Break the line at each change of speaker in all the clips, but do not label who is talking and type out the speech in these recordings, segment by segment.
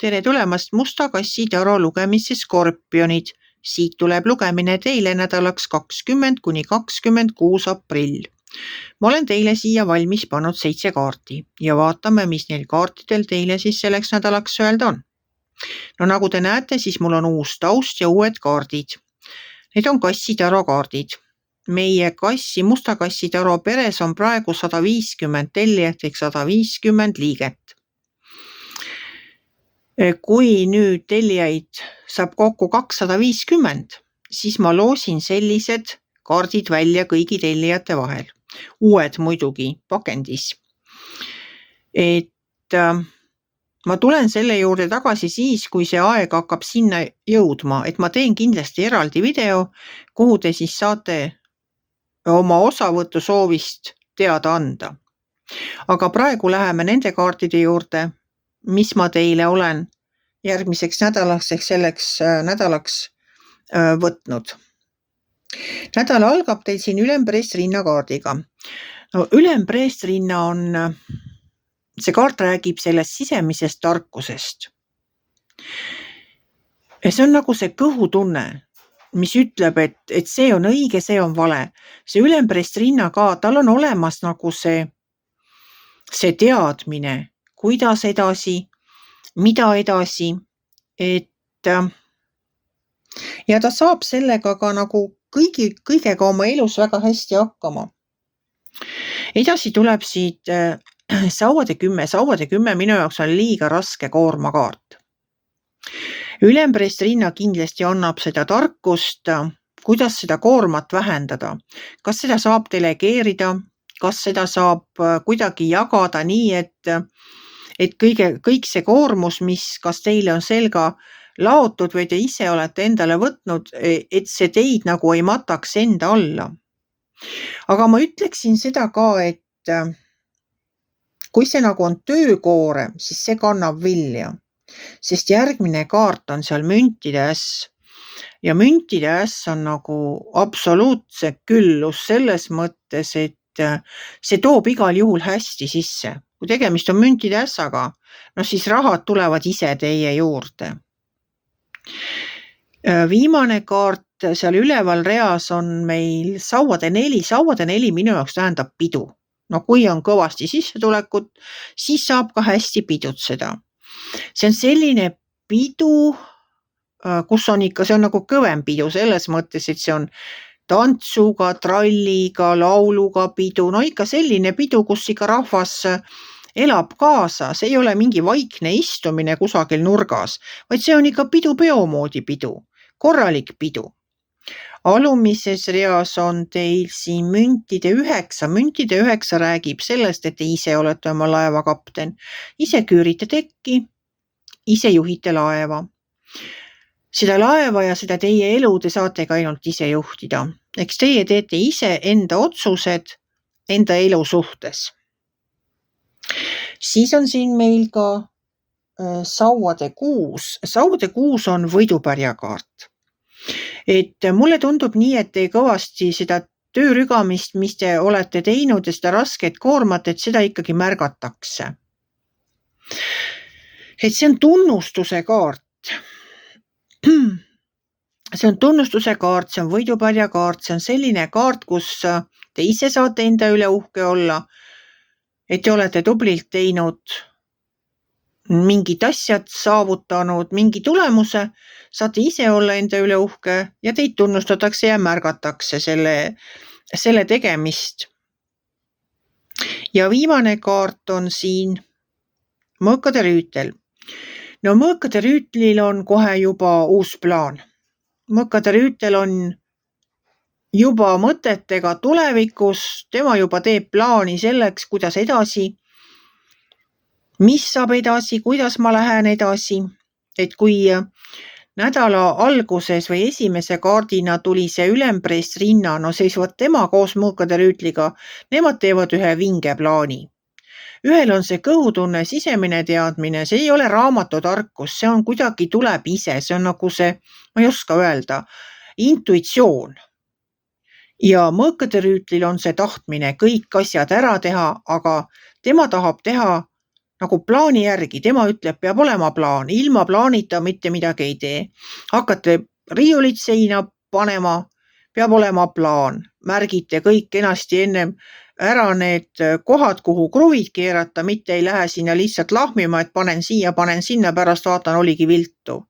Tere tulemast Musta kassi taro lugemisse Skorpionid. Siit tuleb lugemine teile nädalaks 20–26 aprill. Ma olen teile siia valmis pannud 7 kaarti ja vaatame, mis neil kaartidel teile siis selleks nädalaks öelda on. No nagu te näete, siis mul on uus taust ja uued kaardid. Need on kassi taro kaardid. Meie Musta kassi taro peres on praegu 150 tellijat ehk 150 liiget. Kui nüüd tellijaid saab kokku 250, siis ma loosin sellised kaardid välja kõigi tellijate vahel. Uued muidugi pakendis. Ma tulen selle juurde tagasi siis, kui see aeg hakkab sinna jõudma, et ma teen kindlasti eraldi video, kuhu te siis saate oma osavõtu soovist teada anda. Aga praegu läheme nende kaartide juurde, mis ma teile olen järgmiseks nädalaks ehk selleks nädalaks võtnud. Nädal algab teil siin ülempreestrinna kaardiga. No, ülempreestrinna on, see kaart räägib sellest sisemisest tarkusest. Ja see on nagu see kõhutunne, mis ütleb, et see on õige, see on vale. See ülempreestrinna ka, tal on olemas nagu see teadmine, kuidas edasi, mida edasi, ja ta saab sellega ka nagu kõigega oma elus väga hästi hakkama. Edasi tuleb siit sauade 10. Sauade 10 minu jaoks on liiga raske koormakaart. Ülempreestrinna kindlasti annab seda tarkust, kuidas seda koormat vähendada. Kas seda saab delegeerida, kas seda saab kuidagi jagada nii, et kõik see koormus, mis kas teile on selga laotud või te ise olete endale võtnud, et see teid nagu ei mataks enda alla. Aga ma ütleksin seda ka, et kui see nagu on töökoorem, siis see kannab vilja. Sest järgmine kaart on seal müntide äss. Ja müntide äss on nagu absoluutse küllus selles mõttes, et see toob igal juhul hästi sisse. Kui tegemist on müntide ässaga, no siis rahad tulevad ise teie juurde. Viimane kaart seal üleval reas on meil sauade 4. Sauade 4 minu jaoks tähendab pidu. No kui on kõvasti sissetulekut, siis saab ka hästi pidutseda. See on selline pidu, kus on ikka, see on nagu kõvem pidu selles mõttes, et see on tantsuga, tralliga, lauluga pidu. No ikka selline pidu, kus ikka rahvas elab kaasa. See ei ole mingi vaikne istumine kusagil nurgas, vaid see on ikka pidu peomoodi pidu. Korralik pidu. Alumises reas on teil siin müntide 9. Müntide 9 räägib sellest, et te ise olete oma laeva kapten. Ise küürite tekki, ise juhite laeva. Seda laeva ja seda teie elu te saate ka ainult ise juhtida. Eks teie teete ise enda otsused enda elu suhtes. Siis on siin meil ka sauade 6. Sauade 6 on võidupärja kaart. Et mulle tundub nii, et te kõvasti seda töörügamist, mis te olete teinud ja seda rasket koormat, et seda ikkagi märgatakse. Et see on tunnustuse kaart. See on tunnustuse kaart, see on võidupärja kaart, see on selline kaart, kus te ise saate enda üle uhke olla, et te olete tublilt teinud mingid asjad, saavutanud mingi tulemuse, saate ise olla enda üle uhke ja teid tunnustatakse ja märgatakse selle tegemist. Ja viimane kaart on siin mõõkade rüütel. No mõõkade rüütlil on kohe juba uus plaan. Mõõkade rüütel on juba mõtetega tulevikus, tema juba teeb plaani selleks, kuidas edasi, mis saab edasi, kuidas ma lähen edasi. Et kui nädala alguses või esimese kaardina tuli see ülempreestrinna, no siis võt tema koos mõõkade rüütliga, nemad teevad ühe vinge plaani. Ühel on see kõhutunne, sisemine teadmine, see ei ole raamatutarkus, see on kuidagi tuleb ise, see on nagu see, ma ei oska öelda, intuitsioon. Ja mõõkade rüütlil on see tahtmine kõik asjad ära teha, aga tema tahab teha nagu plaani järgi, tema ütleb, peab olema plaan, ilma plaanita mitte midagi ei tee. Hakkate riiulit seina panema, peab olema plaan, märgite kõik kenasti ennem ära need kohad, kuhu kruvid keerata, mitte ei lähe sinna lihtsalt lahmima, et panen siia, panen sinna, pärast vaatan, oligi viltu.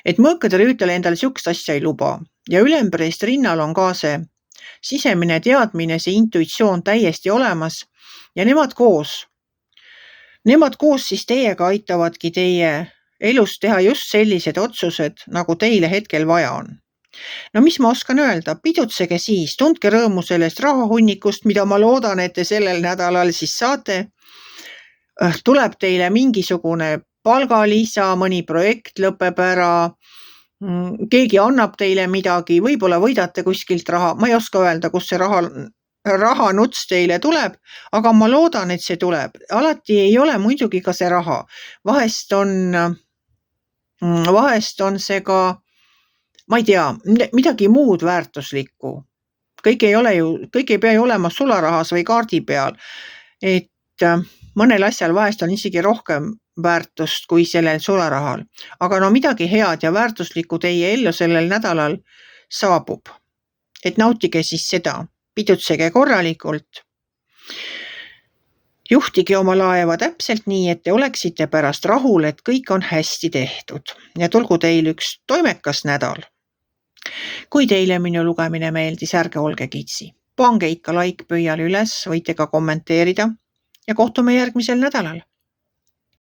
Et mõõkade rüütel endale siukest asja ei luba ja ülempreest rinnal on ka see sisemine teadmine, see intuitsioon täiesti olemas ja nemad koos siis teiega aitavadki teie elus teha just sellised otsused, nagu teile hetkel vaja on. No mis ma oskan öelda, pidutsege siis, tundke rõõmu sellest rahahunnikust, mida ma loodan, et te sellel nädalal siis saate. Tuleb teile mingisugune palgalisa, mõni projekt lõpeb ära, keegi annab teile midagi, võib-olla võidate kuskilt raha, ma ei oska öelda, kus see rahanuts teile tuleb, aga ma loodan, et see tuleb. Alati ei ole muidugi ka see raha. Vahest on see ka, ma ei tea, midagi muud väärtuslikku. Kõik ei pea ju olema sularahas või kaardi peal. Et mõnel asjal vahest on isegi rohkem väärtust kui sellel sularahal. Aga no midagi head ja väärtuslikku teie ellu sellel nädalal saabub. Et nautige siis seda. Pidutsege korralikult. Juhtige oma laeva täpselt nii, et te oleksite pärast rahul, et kõik on hästi tehtud ja tulgu teil üks toimekas nädal. Kui teile minu lugemine meeldis, ärge olge kitsi. Pange ikka like pöial üles, võite ka kommenteerida ja kohtume järgmisel nädalal.